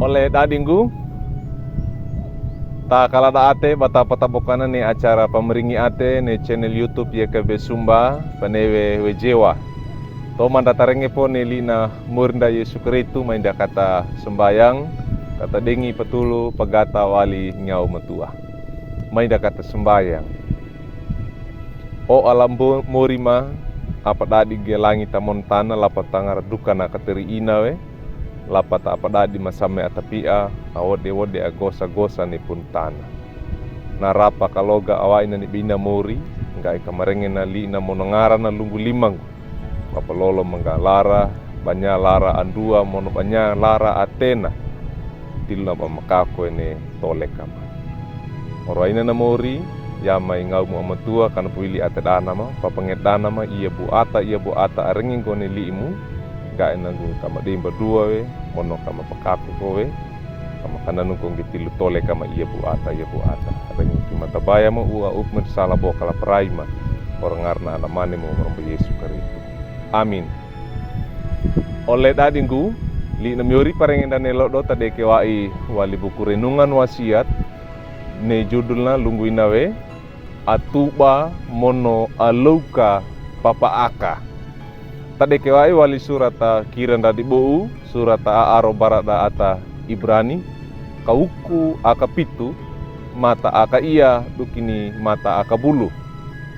Oleh dadinggu, tak kala da ate bata patabokana ni acara pemeringi ate ni channel YouTube YKB Sumba panewe wejewa. To mandatarenge po ni lina murinda Yesu Kristu mainda kata sembayang, kata dengi petulu pagata wali nyau metua. Mainda kata sembayang. O alam morima apa dadi gelangi tamontana lapa tangar dukana kateri inawe. Lapata apa dadi masame atapia awode agosa ni pun tanah. Narapa kaloga awaina ni bina mori ngai kamarenge na li na monongara na lunggu limang. Papalolo mangga lara banya lara andua mono banya lara Atena. Tilna pamakako ene tole kama. Oroaina na mori yama ingau mu amatua kana puili atedana ma papangedana ma ia bu ata arenging kone liimu. Ga enangu kama dimba dua we mono kama pakaku kowe kama kananu kong gitilu tole kama ia bu ata rengi kimata baya mo ua ukmen sala bokala praima orang arna anamane mo maromba Yesu Kristu. Amin. Oleh dadinggu li namiori parengen dan elodo tade kewai wali buku renungan wasiat ne judulna lungguina we atuba mono alouka papa aka. Tade kewai wali surata kiran dadi bou surata aro barada ata Ibrani kauku aka pitu mata aka iya dukini mata aka bulu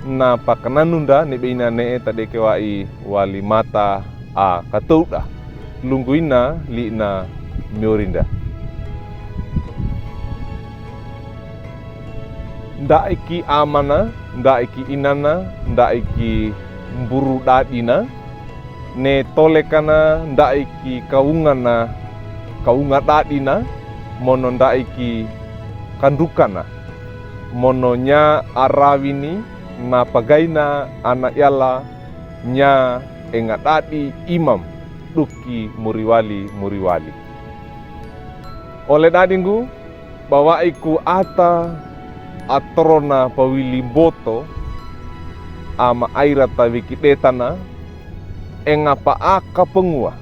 na pakananunda ne beina ne tade kewai wali mata aka touda lungguina liina miorinda nda iki amana nda iki inana nda iki mburu dadina ne tole kana ndaiki kaunga dadina mono ndaiki kandukana mono nya arawini na pagaina anak yala nya enga dadi imam duki muriwali oleh dadinggu bawa iku ata atrona pawili boto ama airata wikidetana engapa aka pengua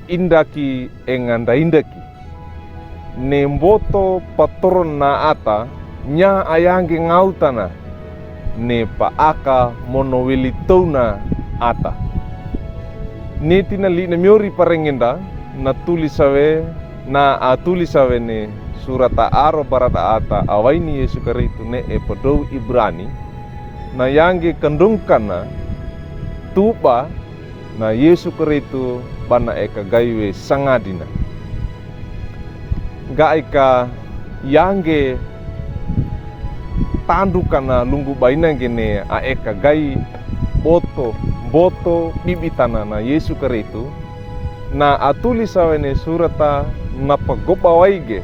indaki enganda indaki nemboto patron na ata nya ayange ngautana ne pa aka monowili tona ata netina li nemiori parengenda na tulisawe ne surata aro barada ata awaini Yesu Kristu ne podou Ibrani na yange kandungkana tuba na Yesu Kristu bana eka gaiwe sangadina ga eka yange tandukana lunggu baina gene a eka gai boto bibitana na Yesu Kristu na atuli sawene surata na pagoba waige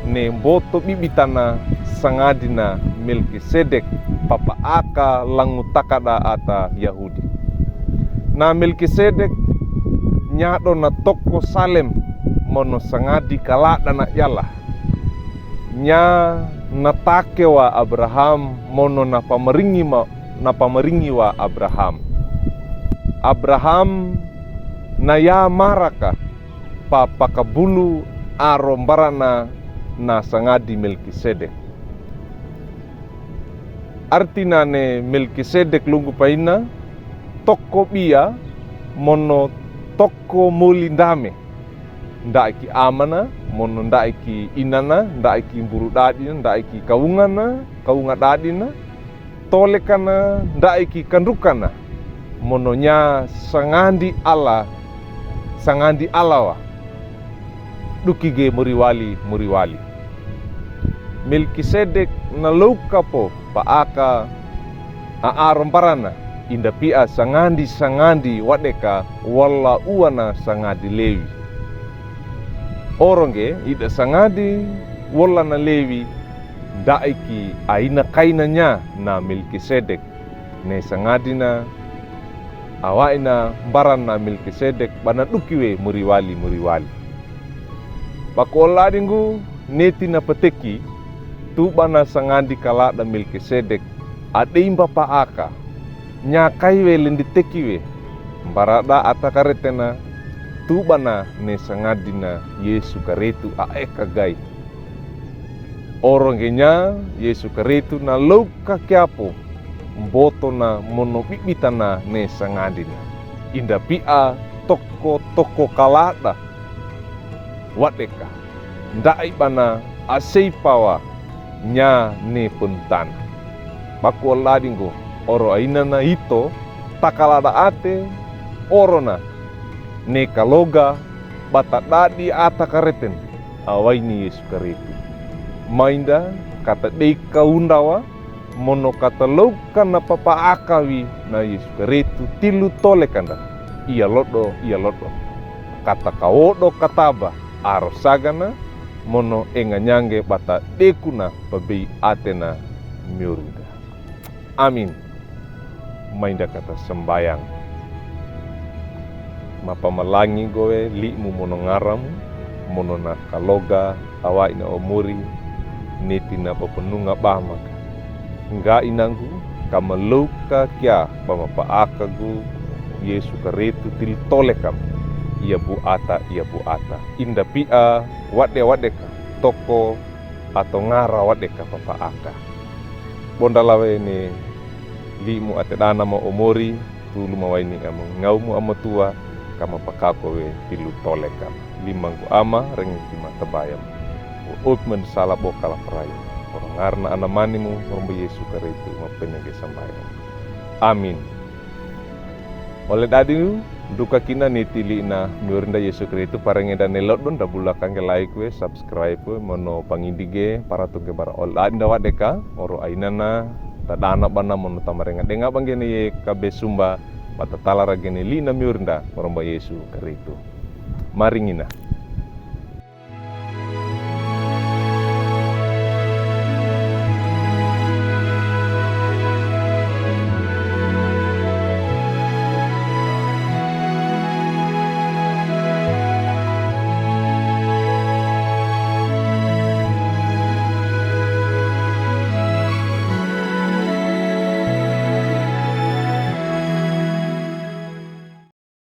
ne boto bibitana sangadina Melkisedek papa aka langutakada ata Yahudi. Na Melkisedek nyado na toko Salem mono sangadi kalada na yala nya natakewa Abraham mono na pameringi wa Abraham na ya maraka papakabulu arombarana na sangadi Melkisedek artina ne Melkisedek lunggu paina toko bia mono toko mulindame ndaiki amana mono ndaiki inana ndaiki mburu dadina ndaiki kaunga dadina tolekana ndaiki kandukana mono nya sangandi alawa dukige muriwali Melkisedek na loukapo paaka aaromparana inda pia sangandi wadeka wala uana sangadi Lewi oronge ida sangadi wala na Lewi daiki aina kainanya na Melkisedek ne sangadina awaina baran na Melkisedek bana dukiwe muriwali pakola dinggu neti na peteki tu bana sangandi kala da Melkisedek adeimba paaka nyakai we lenditekiwe barada atakaretena tubana ne sangadina Yesu Karitu aeka gai. Orang kenya Yesu Karitu na lauka kiapo mboto na mono bibitana ne sangadina. Inda pia toko kalada wadeka ndai bana asei pawa nya ne puntana. Baku ladingo oro aina na hito takalada ate orona ne kaloga batadadi ata kareten awaini Yesu Karitu. Mainda kata deka undawa mono kata lauka na papa akawi na Yesu Karitu tilu tole kanda. Ia lodo kata kaodo kataba arosagana mono enganyange bata dekuna babi atena miuruda. Amin. Mainda kata sembayang mapamalangi goe limu mono ngaramu mono na kaloga awai na omuri neti na papenunga bamaka nga inangku kamaluka kya pamapaakagu Yesu Karitu til tolekam ia bu ata inda pia wadeka toko atau ngara wadeka papaaka bondalawe ni limu atedana mo omori tulu mawaini ama ngaumu ama tua kama pakako we tilu tolekam limangku ama rengi kima tebayam utmen salah bokala peraya orang ngarna anamanimu rombo Yesu Karitu mapenenge sambayam. Amin. Oleh dadiu duka kina nitili na miurinda Yesu Karitu parenge dan nelot don dabula kange like we subscribe we mono pangindige para tuge bara ol anda wadeka oro ainana tadana bana mono tamarenga denga bangene ye kabe sumba mata talara gene lina miurinda rombo Yesu Karitu. Maringina.